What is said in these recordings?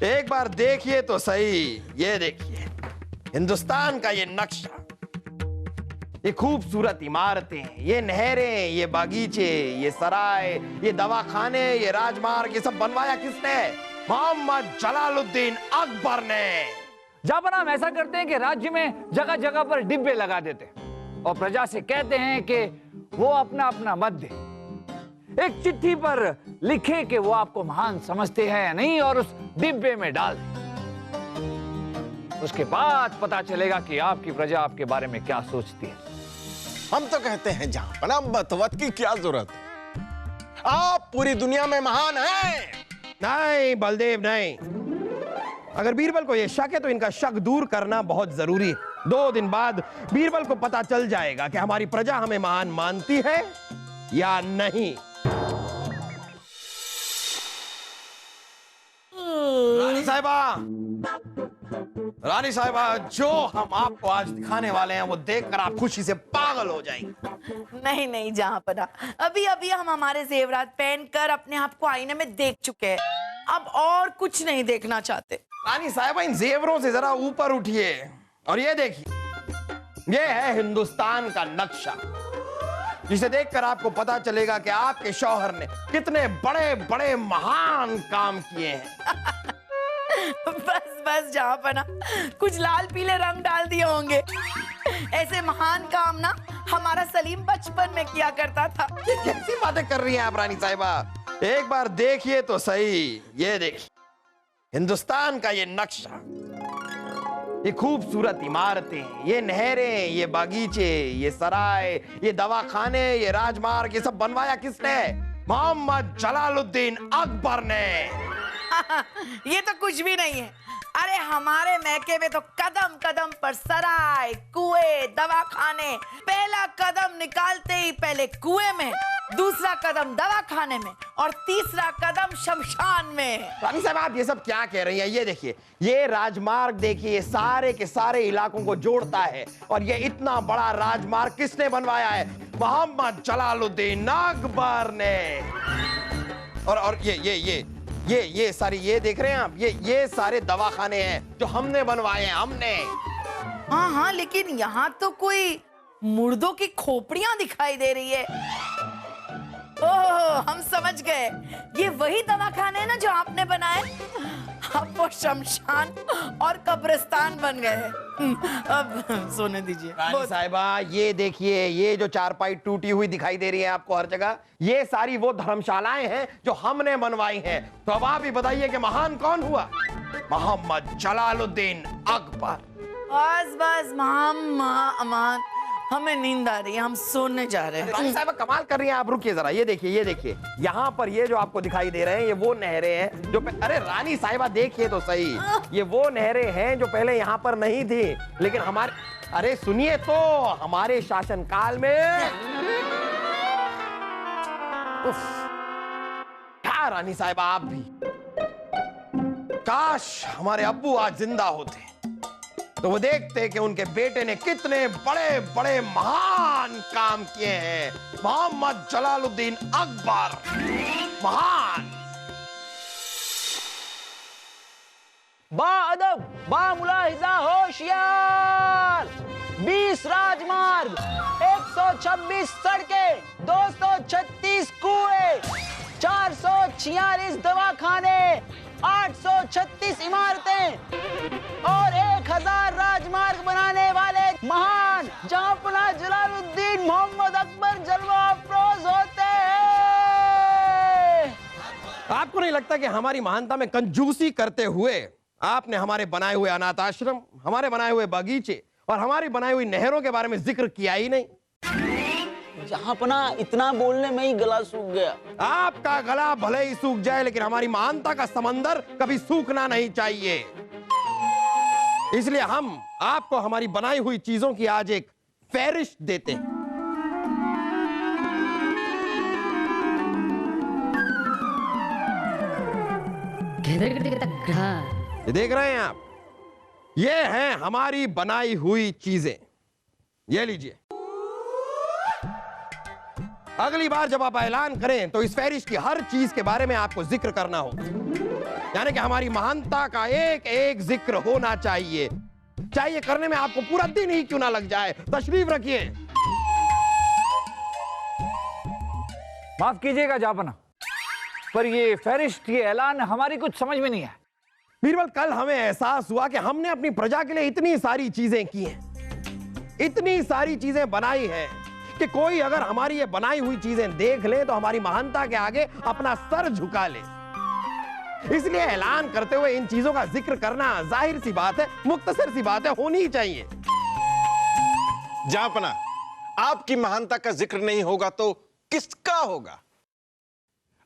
एक बार देखिए तो सही, ये देखिए हिंदुस्तान का ये नक्शा, ये खूबसूरत इमारतें, ये नहरें, ये बागीचे, ये सराय, ये दवाखाने, ये राजमार्ग, ये सब बनवाया किसने? मोहम्मद जलालुद्दीन अकबर ने। जापान हम ऐसा करते हैं कि राज्य में जगह जगह पर डिब्बे लगा देते हैं और प्रजा से कहते हैं कि वो अपना अपना मत दे। एक चिट्ठी पर लिखे कि वो आपको महान समझते हैं या नहीं और उस डिब्बे में डाल दें। उसके बाद पता चलेगा कि आपकी प्रजा आपके बारे में क्या सोचती है। हम तो कहते हैं जहां मतवत की क्या जरूरत, आप पूरी दुनिया में महान हैं। नहीं बलदेव नहीं, अगर बीरबल को यह शक है तो इनका शक दूर करना बहुत जरूरी है। 2 दिन बाद बीरबल को पता चल जाएगा कि हमारी प्रजा हमें महान मानती है या नहीं। रानी साहिबा, जो हम आपको आज दिखाने वाले हैं वो देखकर आप खुशी से पागल हो जाएंगे। नहीं नहीं जहांपना, अभी अभी हम हमारे जेवरात पहनकर अपने आप को आईने में देख चुके हैं, अब और कुछ नहीं देखना चाहते। रानी साहिबा, इन जेवरों से जरा ऊपर उठिए और ये देखिए, ये है हिंदुस्तान का नक्शा, जिसे देखकर आपको पता चलेगा कि आपके शौहर ने कितने बड़े बड़े महान काम किए हैं। बस बस जहांपना, कुछ लाल पीले रंग डाल दिए होंगे। ऐसे महान काम ना हमारा सलीम बचपन में किया करता था। कैसी बातें कर रही हैं आप रानी साहिबा? एक बार देखिए तो सही, ये देखिए हिंदुस्तान का ये नक्शा, ये खूबसूरत इमारतें, ये नहरें, ये बागीचे, ये सराय, ये दवाखाने, ये राजमार्ग, ये सब बनवाया किसने? मोहम्मद जलालुद्दीन अकबर ने। ये तो कुछ भी नहीं है। अरे हमारे मैके में तो कदम कदम पर सराय, कुएं, दवाखाने, पहला कदम निकालते ही पहले कुएं में, दूसरा कदम दवाखाने में और तीसरा कदम शमशान में। रानी साहब, आप ये सब क्या कह रही हैं? ये देखिए, ये राजमार्ग देखिए, ये सारे के सारे इलाकों को जोड़ता है और ये इतना बड़ा राजमार्ग किसने बनवाया है? मोहम्मद जलालुद्दीन अकबर ने। और ये सारी, ये देख रहे हैं आप, ये सारे दवाखाने हैं जो हमने बनवाए हैं, हमने। हाँ हाँ, लेकिन यहाँ तो कोई मुर्दों की खोपड़ियां दिखाई दे रही है। ओह, हम समझ गए, ये वही दवाखाने हैं ना जो आपने बनाए। अब वो शमशान और कब्रिस्तान बन गए। अब सोने दीजिए। रानी साहिबा, ये देखिए, ये जो चारपाई टूटी हुई दिखाई दे रही है आपको हर जगह, ये सारी वो धर्मशालाएं हैं जो हमने बनवाई हैं। तो अब आप ही बताइए कि महान कौन हुआ? मोहम्मद जलालुद्दीन अकबर। बस बस अमान, हमें नींद आ रही है, हम सोने जा रहे हैं। रानी साहिबा कमाल कर रही हैं आप, रुकिए जरा, ये देखिए यहाँ पर ये जो आपको दिखाई दे रहे हैं, ये वो नहरें हैं जो अरे रानी साहिबा देखिए तो सही, ये वो नहरें हैं जो पहले यहाँ पर नहीं थी, लेकिन हमारे, अरे सुनिए तो, हमारे शासनकाल में। उफ, क्या रानी साहिबा आप भी, काश हमारे अब्बू आज जिंदा होते तो वो देखते कि उनके बेटे ने कितने बड़े बड़े महान काम किए हैं। मोहम्मद जलालुद्दीन अकबर, महान। बाअदब, बामुलाहिजा, होशियार। 20 राजमार्ग, 126 सड़कें, 236 कुएं, 446 दवाखाने, 836 इमारतें और 1000 राजमार्ग बनाने वाले महान जहांपनाह जलालुद्दीन मोहम्मद अकबर जलवा अफरोज होते हैं। आपको नहीं लगता कि हमारी महानता में कंजूसी करते हुए आपने हमारे बनाए हुए अनाथ आश्रम, हमारे बनाए हुए बागीचे और हमारी बनाई हुई नहरों के बारे में जिक्र किया ही नहीं? जहांपनाह, इतना बोलने में ही गला सूख गया। आपका गला भले ही सूख जाए, लेकिन हमारी महानता का समंदर कभी सूखना नहीं चाहिए। इसलिए हम आपको हमारी बनाई हुई चीजों की आज एक फहरिस्त देते हैं। ये देख रहे हैं आप, ये हैं हमारी बनाई हुई चीजें। ये लीजिए, अगली बार जब आप ऐलान करें तो इस फहरिस्त की हर चीज के बारे में आपको जिक्र करना हो, यानी कि हमारी महानता का एक एक जिक्र होना चाहिए, चाहे ये करने में आपको पूरा दिन ही क्यों ना लग जाए। तशरीफ रखिए। माफ कीजिएगा जापना, पर ये फहरिस्त, ये ऐलान हमारी कुछ समझ में नहीं है। बीरबल, कल हमें एहसास हुआ कि हमने अपनी प्रजा के लिए इतनी सारी चीजें की हैं, इतनी सारी चीजें बनाई हैं कि कोई अगर हमारी ये बनाई हुई चीजें देख ले तो हमारी महानता के आगे अपना सर झुका ले। इसलिए ऐलान करते हुए इन चीजों का जिक्र करना जाहिर सी बात है, मुख्तसर सी बात है, होनी ही चाहिए। जहांपना, आपकी महानता का जिक्र नहीं होगा तो किसका होगा?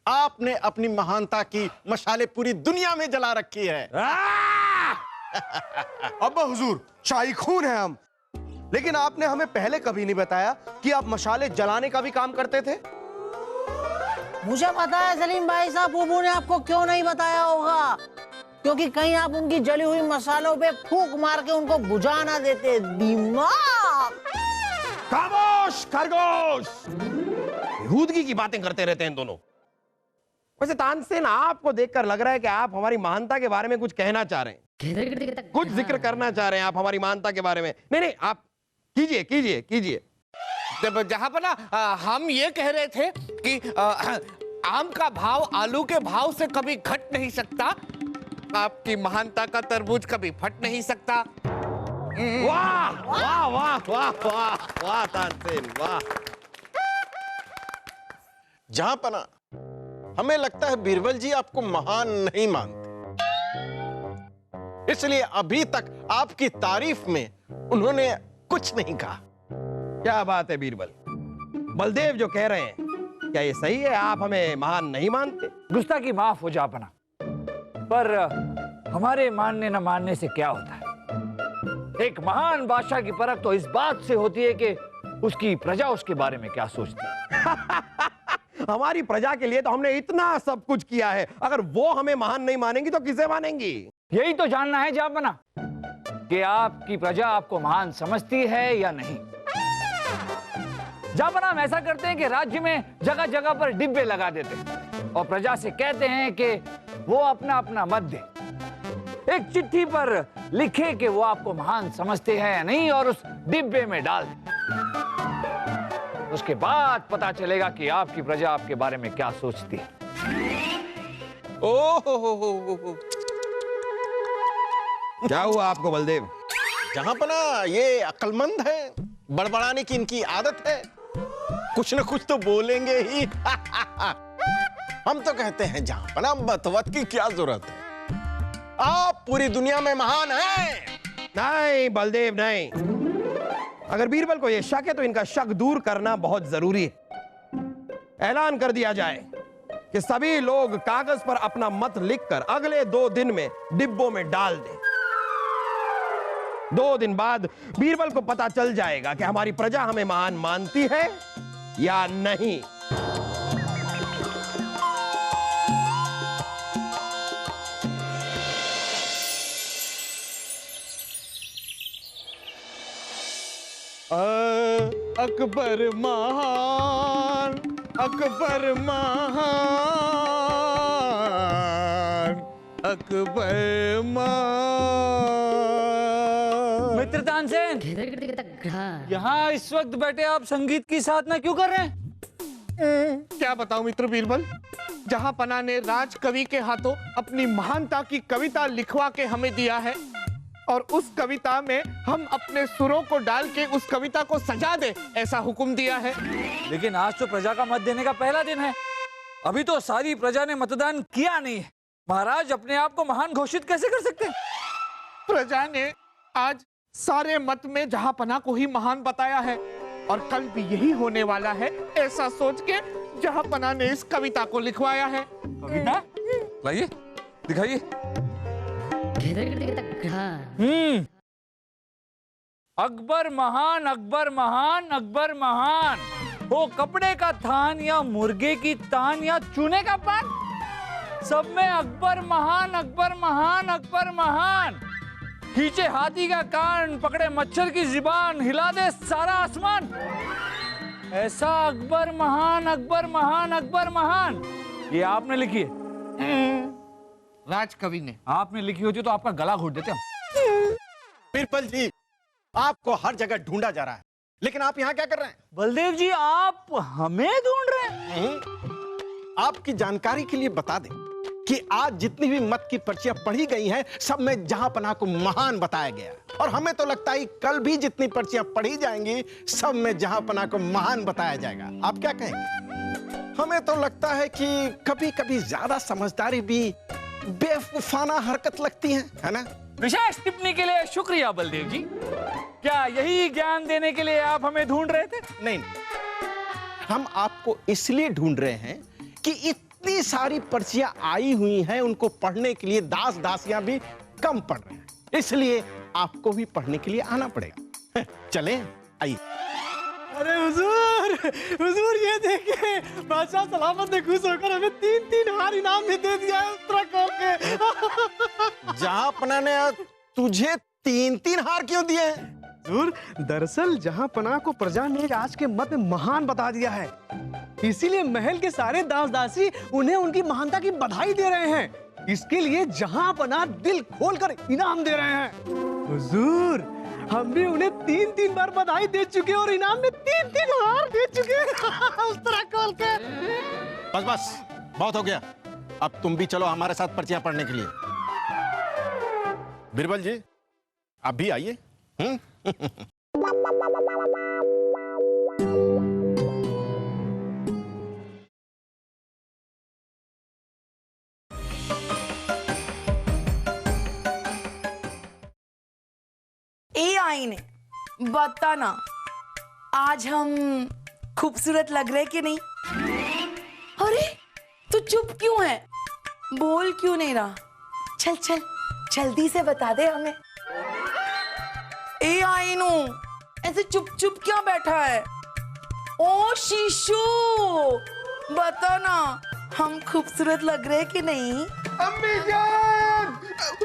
आपने अपनी महानता की मशाले पूरी दुनिया में जला रखी है। अब्बा हुजूर, शाही खून है हम, लेकिन आपने हमें पहले कभी नहीं बताया कि आप मशाले जलाने का भी काम करते थे। मुझे पता है सलीम भाई साहब, बुबू ने आपको क्यों नहीं बताया होगा, क्योंकि कहीं आप उनकी जली हुई मसालों पे फूंक मार के उनको बुझा ना देते। दिमाग। खामोश खरगोश, बेहूदगी की बातें करते रहते हैं दोनों। वैसे तानसेन, आपको देखकर लग रहा है कि आप हमारी महानता के बारे में कुछ कहना चाह रहे हैं, कुछ जिक्र करना चाह रहे हैं आप हमारी महानता के बारे में। नहीं नहीं, आप कीजिए कीजिए कीजिए। जहांपना, हम ये कह रहे थे कि आम का भाव आलू के भाव से कभी घट नहीं सकता, आपकी महानता का तरबूज कभी फट नहीं सकता। वाह वाह वाह वाह वाह वाह तानसेन, वाह। जहांपना, हमें लगता है बीरबल जी आपको महान नहीं मानते, इसलिए अभी तक आपकी तारीफ में उन्होंने कुछ नहीं कहा। क्या बात है बीरबल, बलदेव जो कह रहे हैं, क्या ये सही है? आप हमें महान नहीं मानते? गुस्ताखी माफ हो जापना, पर हमारे मानने न मानने से क्या होता है। एक महान बादशाह की परख तो इस बात से होती है कि उसकी प्रजा उसके बारे में क्या सोचती है। हमारी प्रजा के लिए तो हमने इतना सब कुछ किया है, अगर वो हमें महान नहीं मानेंगी तो किसे मानेंगी? यही तो जानना है जापना कि आपकी प्रजा आपको महान समझती है या नहीं। जापना, हम ऐसा करते हैं कि राज्य में जगह जगह पर डिब्बे लगा देते हैं और प्रजा से कहते हैं कि वो अपना अपना मत दे। एक चिट्ठी पर लिखे कि वो आपको महान समझते हैं या नहीं और उस डिब्बे में डाल दे। उसके बाद पता चलेगा कि आपकी प्रजा आपके बारे में क्या सोचती है। ओहो, क्या हुआ आपको बलदेव? जहांपना, ये अक्लमंद है, बड़बड़ाने की इनकी आदत है, कुछ न कुछ तो बोलेंगे ही। हम तो कहते हैं जहांपना, बतवत की क्या जरूरत है, आप पूरी दुनिया में महान हैं। नहीं बलदेव नहीं, अगर बीरबल को यह शक है तो इनका शक दूर करना बहुत जरूरी है। ऐलान कर दिया जाए कि सभी लोग कागज पर अपना मत लिखकर अगले 2 दिन में डिब्बों में डाल दें। 2 दिन बाद बीरबल को पता चल जाएगा कि हमारी प्रजा हमें महान मानती है या नहीं। अकबर महान, अकबर महान, अकबर महान। मित्र तानसेन, यहाँ इस वक्त बैठे आप संगीत की साधना क्यों कर रहे हैं? क्या बताऊं मित्र बीरबल, जहांपना ने राज कवि के हाथों अपनी महानता की कविता लिखवा के हमें दिया है और उस कविता में हम अपने सुरों को डाल के उस कविता को सजा दे, ऐसा हुक्म दिया है। लेकिन आज तो प्रजा का मत देने का पहला दिन है, अभी तो सारी प्रजा ने मतदान किया नहीं है। महाराज अपने आप को महान घोषित कैसे कर सकते हैं? प्रजा ने आज सारे मत में जहांपना को ही महान बताया है और कल भी यही होने वाला है, ऐसा सोच के जहांपना ने इस कविता को लिखवाया है। कविता लाइए, दिखाइए। अकबर महान, अकबर महान, अकबर महान। वो कपड़े का थान या मुर्गे की तान या चूने का पान, सब में अकबर महान, अकबर महान, अकबर महान। खींचे हाथी का कान, पकड़े मच्छर की जुबान, हिला दे सारा आसमान। ऐसा अकबर महान, अकबर महान, अकबर महान, ये आपने लिखी है? राज कवि ने। आपने लिखी होती तो आपका गला घोट देते हम। बीरबल जी, आपको हर जगह ढूंढा जा रहा है, लेकिन आप यहाँ क्या कर रहे हैं? बलदेव जी, आप हमें ढूंढ रहे हैं? आपकी जानकारी के लिए बता दें कि आज जितनी भी मत की पर्चियां पढ़ी गई हैं, सब में जहांपनाह को महान बताया गया है। और हमें तो लगता है कल भी जितनी पर्चियां पढ़ी जाएंगी, सब में जहांपनाह को महान बताया जाएगा। आप क्या कहेंगे? हमें तो लगता है कि कभी कभी ज्यादा समझदारी भी बेवकूफाना हरकत लगती है ना? विशेष टिप्पणी के लिए शुक्रिया बलदेव जी। क्या यही ज्ञान देने के लिए आप हमें ढूंढ रहे थे? नहीं, हम आपको इसलिए ढूंढ रहे हैं कि इतनी सारी पर्चियां आई हुई हैं, उनको पढ़ने के लिए दास दासियां भी कम पढ़ रहे हैं, इसलिए आपको भी पढ़ने के लिए आना पड़ेगा। चलें, आइए। अरे हुजूर, हुजूर ये देखिए, बादशाह सलामत ने खुश होकर हमें 3-3 हार इनाम भी दे दिया है उत्तरा खोल के। जहांपनाह ने तुझे 3-3 हार क्यों दिए हैं? हुजूर, दरअसल जहांपनाह को प्रजा ने आज के मत में महान बता दिया है, इसीलिए महल के सारे दास दासी उन्हें उनकी महानता की बधाई दे रहे हैं। इसके लिए जहांपनाह दिल खोलकर इनाम दे रहे हैं। हुजूर, हम भी उन्हें 3-3 बार बधाई दे चुके और इनाम में 3-3 हार दे चुके उस तरह खोल के। बस बस, बहुत हो गया। अब तुम भी चलो हमारे साथ पर्चियां पढ़ने के लिए। बीरबल जी, आप भी आइए। ए आईने, बता ना, आज हम खूबसूरत लग रहे कि नहीं? अरे तू चुप क्यों है? बोल क्यों नहीं रहा? चल चल जल्दी से बता दे हमें। ए आईनू, ऐसे चुप चुप क्यों बैठा है? ओ शीशु, बता ना, हम खूबसूरत लग रहे कि नहीं? अम्मी जान,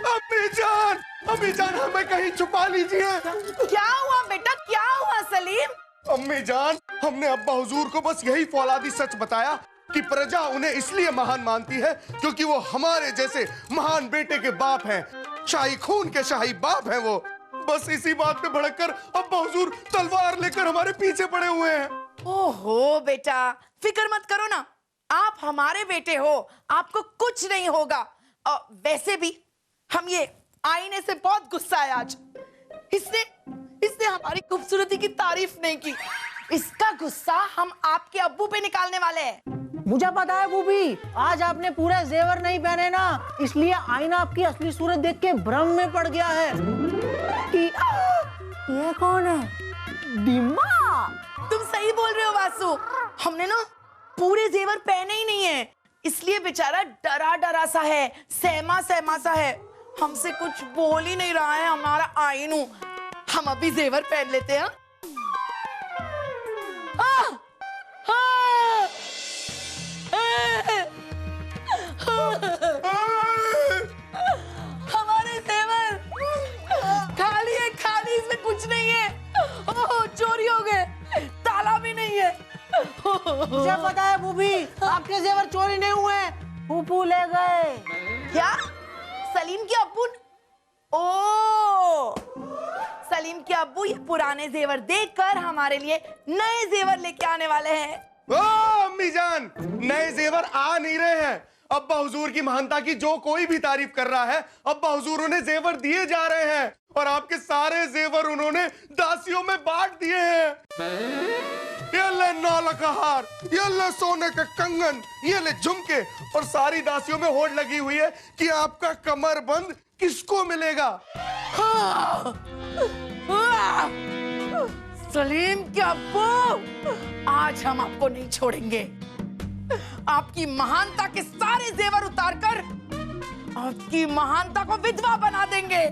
अम्मी जान, अम्मी जान, हमें कहीं छुपा लीजिए। क्या हुआ बेटा, क्या हुआ सलीम? अम्मी जान, हमने अब्बा हुजूर को बस यही फौलादी सच बताया कि प्रजा उन्हें इसलिए महान मानती है क्योंकि वो हमारे जैसे महान बेटे के बाप हैं, शाही खून के शाही बाप हैं वो। बस इसी बात पे भड़ककर अब्बा हुजूर तलवार लेकर हमारे पीछे पड़े हुए हैं। ओहो बेटा, फिक्र मत करो ना, आप हमारे बेटे हो, आपको कुछ नहीं होगा। वैसे भी हम ये आईने से बहुत गुस्सा है आज। इसने हमारी खूबसूरती की तारीफ नहीं की। इसका गुस्सा हम आपके अब्बू पे निकालने वाले हैं। मुझे पता है बूबी, आज आपने पूरे जेवर नहीं पहने ना, इसलिए आईना आपकी असली सूरत देख के भ्रम में पड़ गया है कि ये कौन है? डिम्मा। तुम सही बोल रहे हो वासु, हमने ना पूरे जेवर पहने ही नहीं है, इसलिए बेचारा डरा डरा सा है, सहमा सहमा सा है, हमसे कुछ बोल ही नहीं रहा है हमारा आईनू। हम अभी जेवर पहन लेते हैं। हमारे जेवर खाली है, खाली, इसमें कुछ नहीं है। ओह, चोरी हो गए, ताला भी नहीं है। मुझे पता है बूबी, आपके जेवर चोरी नहीं हुए, फूफू ले गए। क्या? सलीम के अब्बू? ओ, सलीम के अब्बू ये पुराने जेवर देखकर हमारे लिए नए जेवर लेके आने वाले हैं। ओ अम्मी जान, नए जेवर आ नहीं रहे हैं। अब्बा हुजूर की महानता की जो कोई भी तारीफ कर रहा है, अब्बा हुजूर उन्हें जेवर दिए जा रहे हैं और आपके सारे जेवर उन्होंने दासियों में बांट दिए हैं। ये ले नौलख हार, ये ले सोने के कंगन, ये ले झुमके, और सारी दासियों में होड़ लगी हुई है कि आपका कमरबंद किसको मिलेगा। सलीम के अब्बू, आज हम आपको नहीं छोड़ेंगे। आपकी महानता के सारे जेवर उतारकर आपकी महानता को विधवा बना देंगे।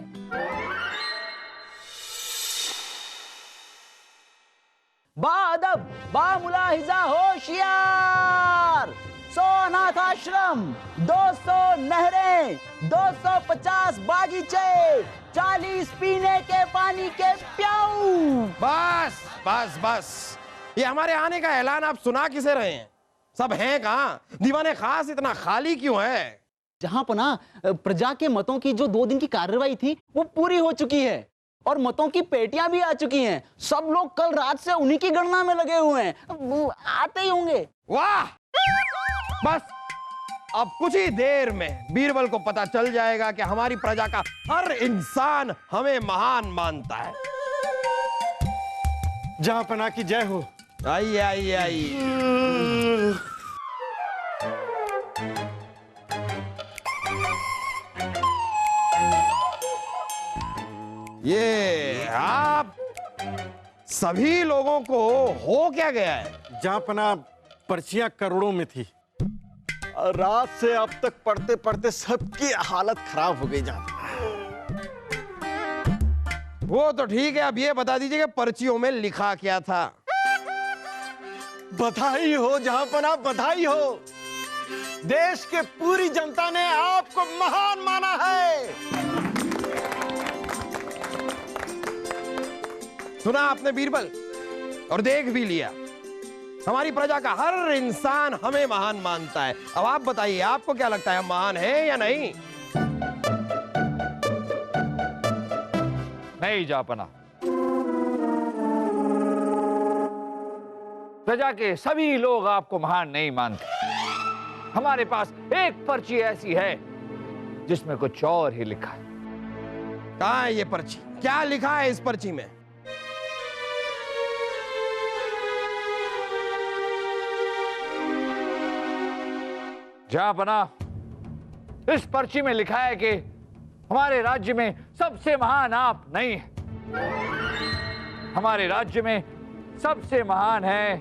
बादब, बामुलाहिजा, होशियार। 100 अनाथ आश्रम, 200 नहरें, 250 बागीचे, 40 पीने के पानी के प्याऊ। बस बस बस, ये हमारे आने का ऐलान आप सुना किसे रहे हैं? सब हैं कहाँ? दीवाने खास इतना खाली क्यों है? जहां पना प्रजा के मतों की जो 2 दिन की कार्रवाई थी वो पूरी हो चुकी है और मतों की पेटियां भी आ चुकी हैं। सब लोग कल रात से उन्हीं की गणना में लगे हुए हैं, वो आते ही होंगे। वाह! बस अब कुछ ही देर में बीरबल को पता चल जाएगा कि हमारी प्रजा का हर इंसान हमें महान मानता है। जहांपना की जय हो। आइए आइए आइए। ये आप सभी लोगों को हो क्या गया है? जहांपना पर्चियां करोड़ों में थी, रात से अब तक पढ़ते पढ़ते सबकी हालत खराब हो गई। जहां वो तो ठीक है, अब ये बता दीजिए कि पर्चियों में लिखा क्या था? बधाई हो जहांपना, बधाई हो। देश के पूरी जनता ने आपको महान माना है। सुना आपने बीरबल, और देख भी लिया, हमारी प्रजा का हर इंसान हमें महान मानता है। अब आप बताइए, आपको क्या लगता है, हम महान हैं या नहीं? नहीं जापना, प्रजा के सभी लोग आपको महान नहीं मानते। हमारे पास एक पर्ची ऐसी है जिसमें कुछ और ही लिखा है। कहाँ है ये पर्ची? क्या लिखा है इस पर्ची में? जापना, इस पर्ची में लिखा है कि हमारे राज्य में सबसे महान आप नहीं हैं। हमारे राज्य में सबसे महान है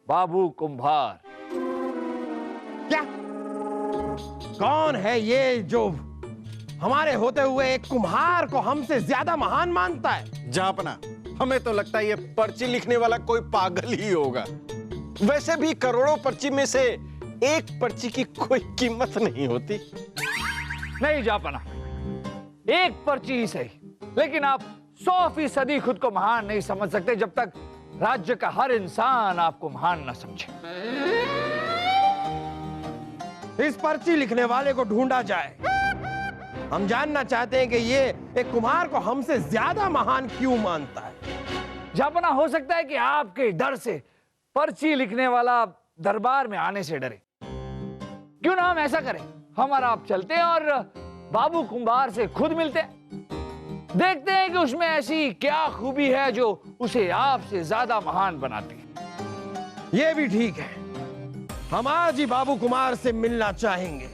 बाबू कुंभार। क्या? कौन है ये जो हमारे होते हुए एक कुम्हार को हमसे ज्यादा महान मानता है? जहांपना, हमें तो लगता है ये पर्ची लिखने वाला कोई पागल ही होगा। वैसे भी करोड़ों पर्ची में से एक पर्ची की कोई कीमत नहीं होती। नहीं जापना, एक पर्ची ही सही, लेकिन आप 100% खुद को महान नहीं समझ सकते जब तक राज्य का हर इंसान आपको महान ना समझे। इस पर्ची लिखने वाले को ढूंढा जाए। हम जानना चाहते हैं कि ये एक कुम्हार को हमसे ज्यादा महान क्यों मानता है। जापना, हो सकता है कि आपके डर से पर्ची लिखने वाला दरबार में आने से डरे। क्यों ना हम ऐसा करें, हम और आप चलते हैं और बाबू कुंभार से खुद मिलते हैं। देखते हैं कि उसमें ऐसी क्या खूबी है जो उसे आपसे ज्यादा महान बनाती है। ये भी ठीक है, हम आज ही बाबू कुमार से मिलना चाहेंगे।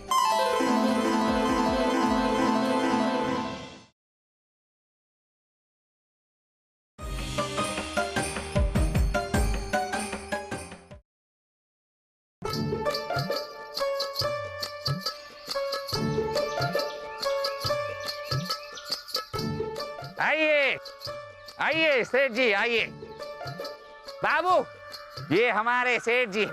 आइए आइए सेठ जी, आइए। बाबू, ये हमारे सेठ जी।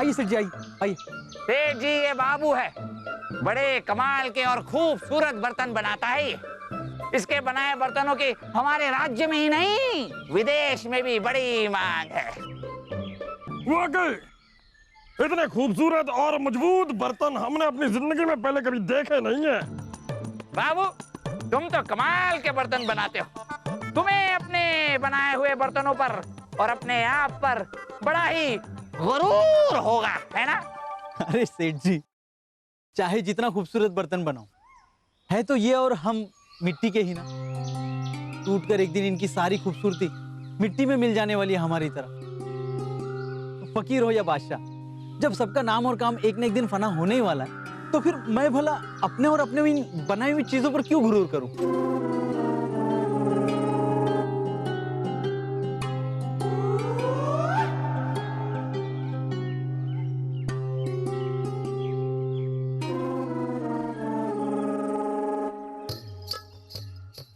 आइए सेठ जी, आइए आइए। सेठ जी, ये बाबू है। बड़े कमाल के और खूबसूरत बर्तन बनाता है ये। इसके बनाए बर्तनों की हमारे राज्य में ही नहीं, विदेश में भी बड़ी मांग है। वाकई इतने खूबसूरत और मजबूत बर्तन हमने अपनी जिंदगी में पहले कभी देखे नहीं है। बाबू, तुम तो कमाल के बर्तन बनाते हो। तुम्हें अपने बनाए हुए बर्तनों पर और अपने आप पर बड़ा ही गुरूर होगा, है ना? अरे सेठ जी, चाहे जितना खूबसूरत बर्तन बनाओ, है तो ये और हम मिट्टी के ही ना। टूटकर एक दिन इनकी सारी खूबसूरती मिट्टी में मिल जाने वाली है हमारी तरह। फकीर हो या बादशाह, जब सबका नाम और काम एक न एक दिन फना होने ही वाला है, तो फिर मैं भला अपने और अपने इन बनाई हुई चीजों पर क्यों गुरूर करूं?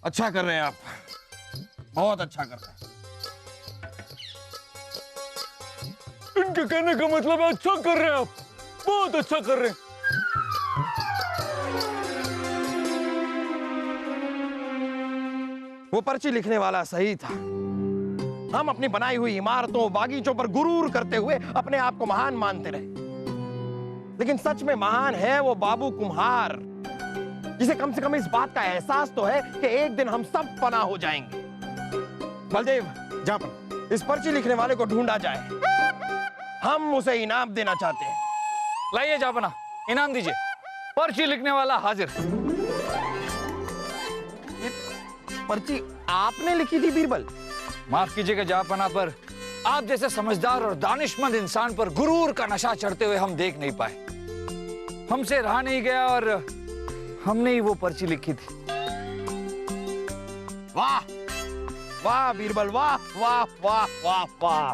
अच्छा कर रहे हैं आप, बहुत अच्छा कर रहे हैं। इनके कहने का मतलब है अच्छा कर रहे हैं आप, बहुत अच्छा कर रहे हैं। वो पर्ची लिखने वाला सही था। हम अपनी बनाई हुई इमारतों बागीचों पर गुरूर करते हुए अपने आप को महान मानते रहे। लेकिन सच में महान है वो बाबू कुम्हार, जिसे कम से कम इस बात का एहसास तो है कि एक दिन हम सब फना हो जाएंगे। बलदेव, जहाँ इस पर्ची लिखने वाले को ढूंढा जाए, हम उसे इनाम देना चाहते हैं। लाइए जापना, इनाम दीजिए। पर्ची लिखने वाला हाजिर। पर्ची आपने लिखी थी बीरबल? माफ कीजिएगा जापना, पर आप जैसे समझदार और दानिशमंद इंसान पर गुरूर का नशा चढ़ते हुए हम देख नहीं पाए। हमसे रहा नहीं गया और हमने ही वो पर्ची लिखी थी। वाह वाह बीरबल, वाह वाह वाह वाह वाह।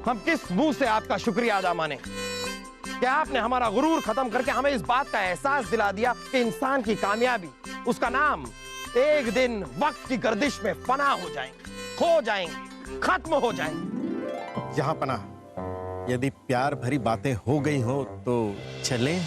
हम किस मुंह से आपका शुक्रिया अदा माने कि आपने हमारा गुरूर खत्म करके हमें इस बात का एहसास दिला दिया कि इंसान की कामयाबी, उसका नाम एक दिन वक्त की गर्दिश में फना हो जाएंगे, खो जाएंगे, खत्म हो जाएंगे। जहाँ पना, यदि प्यार भरी बातें हो गई हो तो चले।